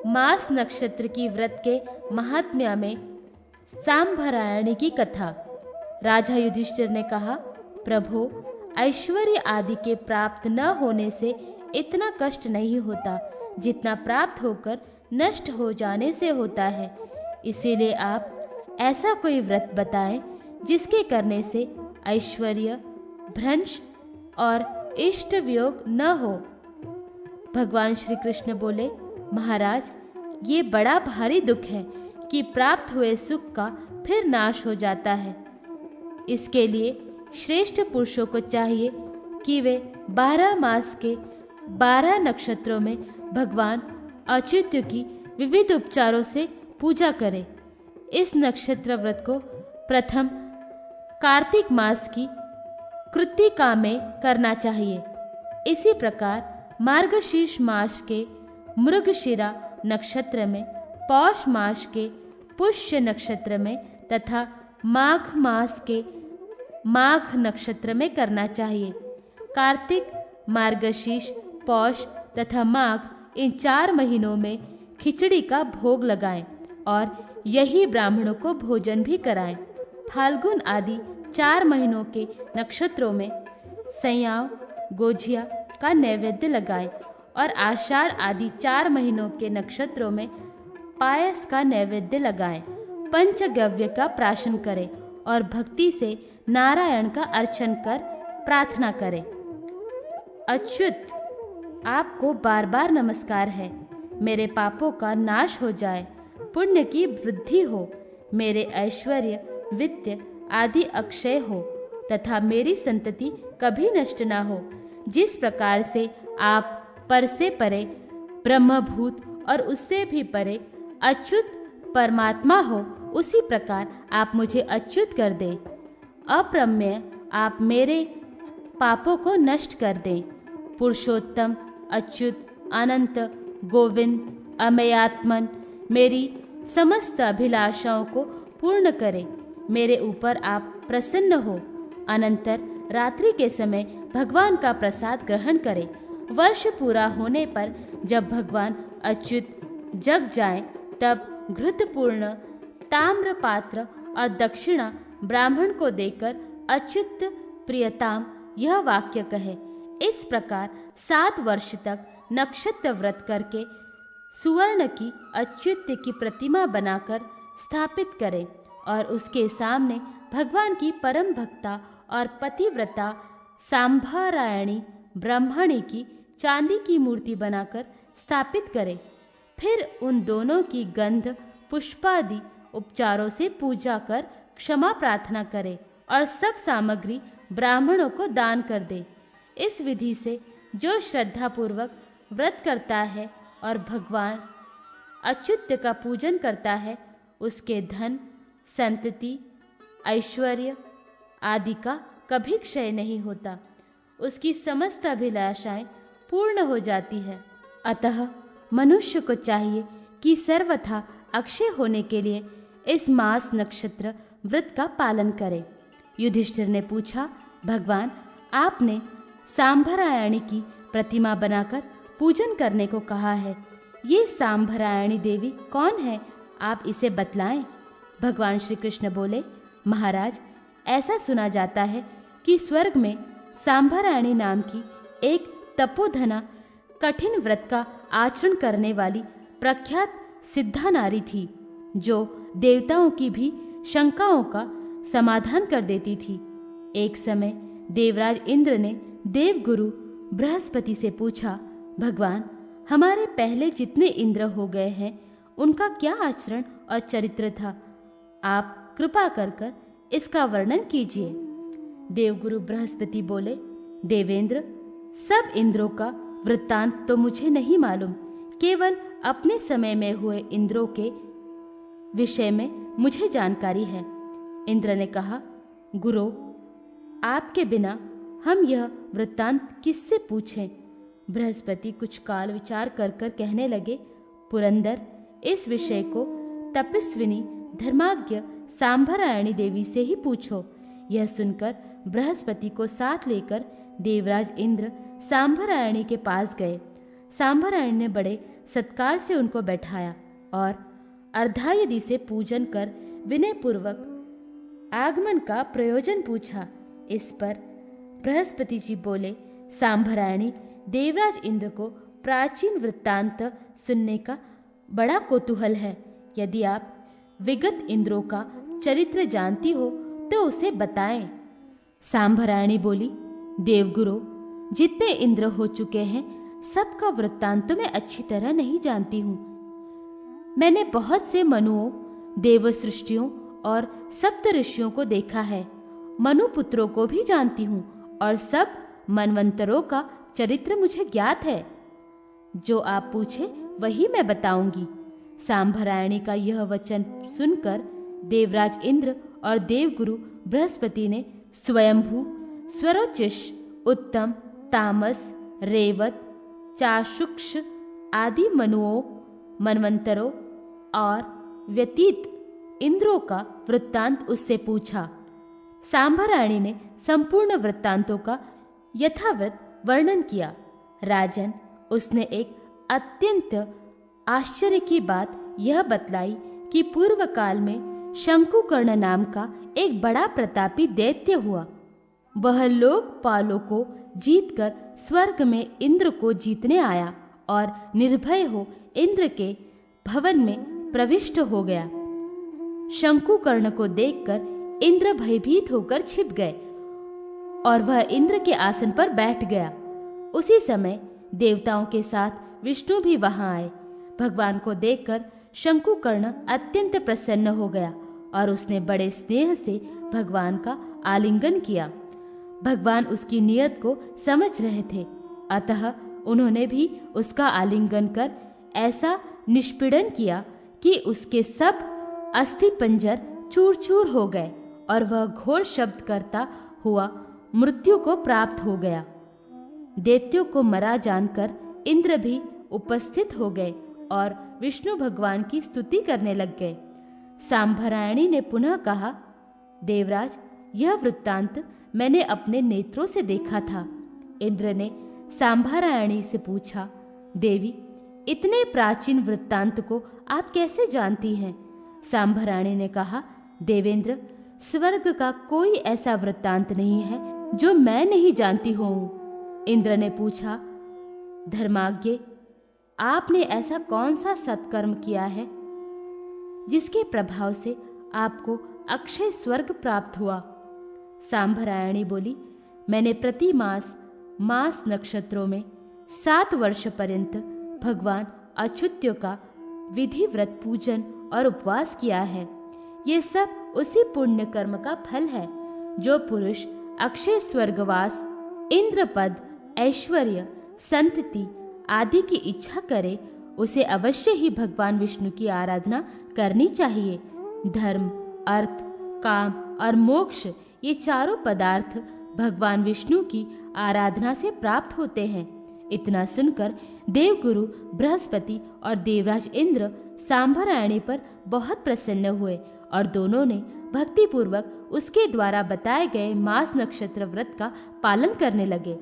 मास नक्षत्र की व्रत के महात्म्य में सांभरायणी की कथा। राजा युधिष्ठिर ने कहा, प्रभु, ऐश्वर्य आदि के प्राप्त न होने से इतना कष्ट नहीं होता जितना प्राप्त होकर नष्ट हो जाने से होता है। इसीलिए आप ऐसा कोई व्रत बताएं जिसके करने से ऐश्वर्य, भ्रंश और इष्ट वियोग न हो। भगवान श्री कृष्ण बोले, महाराज, ये बड़ा भारी दुख है कि प्राप्त हुए सुख का फिर नाश हो जाता है। इसके लिए श्रेष्ठ पुरुषों को चाहिए कि वे 12 मास के 12 नक्षत्रों में भगवान अच्युत की विविध उपचारों से पूजा करें। इस नक्षत्र व्रत को प्रथम कार्तिक मास की कृत्तिका में करना चाहिए। इसी प्रकार मार्गशीर्ष मास के मृगशिरा नक्षत्र में, पौष मास के पुष्य नक्षत्र में तथा माघ मास के माघ नक्षत्र में करना चाहिए। कार्तिक, मार्गशीर्ष, पौष तथा माघ इन 4 महीनों में खिचड़ी का भोग लगाएं और यही ब्राह्मणों को भोजन भी कराएं। फाल्गुन आदि 4 महीनों के नक्षत्रों में सयाव, गोझिया का नैवेद्य लगाएं और आषाढ़ आदि 4 महीनों के नक्षत्रों में पायस का नैवेद्य लगाएं। पंचगव्य का प्राशन करें और भक्ति से नारायण का अर्चन कर प्रार्थना करें। अच्युत, आपको बार बार नमस्कार है। मेरे पापों का नाश हो जाए, पुण्य की वृद्धि हो, मेरे ऐश्वर्य, वित्त आदि अक्षय हो तथा मेरी संतति कभी नष्ट ना हो। जिस प्रकार से आप पर से परे ब्रह्मभूत और उससे भी परे अच्युत परमात्मा हो, उसी प्रकार आप मुझे अच्युत कर दें। अप्रमेय आप मेरे पापों को नष्ट कर दें। पुरुषोत्तम, अच्युत, अनंत, गोविंद, अमेयात्मन मेरी समस्त अभिलाषाओं को पूर्ण करें। मेरे ऊपर आप प्रसन्न हो। अनंतर रात्रि के समय भगवान का प्रसाद ग्रहण करें। वर्ष पूरा होने पर जब भगवान अच्युत जग जाए तब घृतपूर्ण ताम्र पात्र और दक्षिणा ब्राह्मण को देकर अच्युत प्रियताम यह वाक्य कहे। इस प्रकार 7 वर्ष तक नक्षत्र व्रत करके सुवर्ण की अच्युत की प्रतिमा बनाकर स्थापित करें और उसके सामने भगवान की परम भक्ता और पतिव्रता सांभरायणी ब्राह्मणी की चांदी की मूर्ति बनाकर स्थापित करें। फिर उन दोनों की गंध पुष्पादि उपचारों से पूजा कर क्षमा प्रार्थना करें और सब सामग्री ब्राह्मणों को दान कर दे। इस विधि से जो श्रद्धा पूर्वक व्रत करता है और भगवान अच्युत का पूजन करता है, उसके धन, संतति, ऐश्वर्य आदि का कभी क्षय नहीं होता। उसकी समस्त अभिलाषाएं पूर्ण हो जाती है। अतः मनुष्य को चाहिए कि सर्वथा अक्षय होने के लिए इस मास नक्षत्र व्रत का पालन करे। युधिष्ठिर ने पूछा, भगवान, आपने सांभरायणी की प्रतिमा बनाकर पूजन करने को कहा है। ये सांभरायणी देवी कौन है, आप इसे बतलाएं। भगवान श्री कृष्ण बोले, महाराज, ऐसा सुना जाता है कि स्वर्ग में सांभरायणी नाम की एक तपोधना कठिन व्रत का आचरण करने वाली प्रख्यात सिद्धा नारी थी, जो देवताओं की भी शंकाओं का समाधान कर देती थी। एक समय देवराज इंद्र ने देवगुरु बृहस्पति से पूछा, भगवान, हमारे पहले जितने इंद्र हो गए हैं उनका क्या आचरण और चरित्र था? आप कृपा कर इसका वर्णन कीजिए। देवगुरु बृहस्पति बोले, देवेंद्र, सब इंद्रों का वृत्तांत तो मुझे नहीं मालूम, केवल अपने समय में हुए इंद्रों के विषय में मुझे जानकारी है। इंद्र ने कहा, गुरु, आपके बिना हम यह वृत्तांत किससे पूछें? बृहस्पति कुछ काल विचार कर कहने लगे, पुरंदर, इस विषय को तपस्विनी धर्माज्ञ सांभरायणी देवी से ही पूछो। यह सुनकर बृहस्पति को साथ लेकर देवराज इंद्र सांभरायणी के पास गए। सांभरायणी ने बड़े सत्कार से उनको बैठाया और अर्धायदि से पूजन कर विनय पूर्वक आगमन का प्रयोजन पूछा। इस पर बृहस्पति जी बोले, सांभरायणी, देवराज इंद्र को प्राचीन वृत्तांत सुनने का बड़ा कौतूहल है। यदि आप विगत इंद्रों का चरित्र जानती हो तो उसे बताएं। सांभरायणी बोली, देवगुरु, जितने इंद्र हो चुके हैं सबका वृत्तांत मैं अच्छी तरह नहीं जानती हूँ। मैंने बहुत से मनुओं, देव सृष्टियों और सप्त ऋषियों को देखा है। मनुपुत्रों को भी जानती हूँ और सब मनवंतरों का चरित्र मुझे ज्ञात है। जो आप पूछे वही मैं बताऊंगी। सांभरायणी का यह वचन सुनकर देवराज इंद्र और देवगुरु बृहस्पति ने स्वयंभू, स्वरोचिष, उत्तम, तामस, रेवत, चाशुक्ष आदि मनुओं, मनवंतरों और व्यतीत इंद्रों का वृत्तांत उससे पूछा। सांभरायणी ने संपूर्ण वृत्तांतों का यथावत वर्णन किया। राजन, उसने एक अत्यंत आश्चर्य की बात यह बतलाई कि पूर्व काल में शंकुकर्ण नाम का एक बड़ा प्रतापी दैत्य हुआ। वह लोकपालों को जीतकर स्वर्ग में इंद्र को जीतने आया और निर्भय हो इंद्र के भवन में प्रविष्ट हो गया। शंकुकर्ण को देखकर इंद्र भयभीत होकर छिप गए और वह इंद्र के आसन पर बैठ गया। उसी समय देवताओं के साथ विष्णु भी वहां आए। भगवान को देखकर शंकुकर्ण अत्यंत प्रसन्न हो गया और उसने बड़े स्नेह से भगवान का आलिंगन किया। भगवान उसकी नियत को समझ रहे थे, अतः उन्होंने भी उसका आलिंगन कर ऐसा निष्पीड़न किया कि उसके सब अस्थि पंजर चूर चूर हो गए और वह घोर शब्द करता हुआ मृत्यु को प्राप्त हो गया। दैत्यों को मरा जानकर इंद्र भी उपस्थित हो गए और विष्णु भगवान की स्तुति करने लग गए। सांभरायणी ने पुनः कहा, देवराज, यह वृत्तांत मैंने अपने नेत्रों से देखा था। इंद्र ने सांभरायणी से पूछा, देवी, इतने प्राचीन वृत्तांत को आप कैसे जानती हैं? सांभरायणी ने कहा, देवेंद्र, स्वर्ग का कोई ऐसा वृत्तांत नहीं है जो मैं नहीं जानती हूँ। इंद्र ने पूछा, धर्माज्ञ, आपने ऐसा कौन सा सत्कर्म किया है जिसके प्रभाव से आपको अक्षय स्वर्ग प्राप्त हुआ? सांभरायणी बोली, मैंने प्रति मास नक्षत्रों में 7 वर्ष पर्यंत भगवान अच्युत्य का विधिव्रत पूजन और उपवास किया है। ये सब उसी पुण्य कर्म का फल है। जो पुरुष अक्षय स्वर्गवास, इंद्रपद, ऐश्वर्य, संतति आदि की इच्छा करे, उसे अवश्य ही भगवान विष्णु की आराधना करनी चाहिए। धर्म, अर्थ, काम और मोक्ष, ये चारों पदार्थ भगवान विष्णु की आराधना से प्राप्त होते हैं। इतना सुनकर देवगुरु बृहस्पति और देवराज इंद्र सांभरायणी पर बहुत प्रसन्न हुए और दोनों ने भक्तिपूर्वक उसके द्वारा बताए गए मास नक्षत्र व्रत का पालन करने लगे।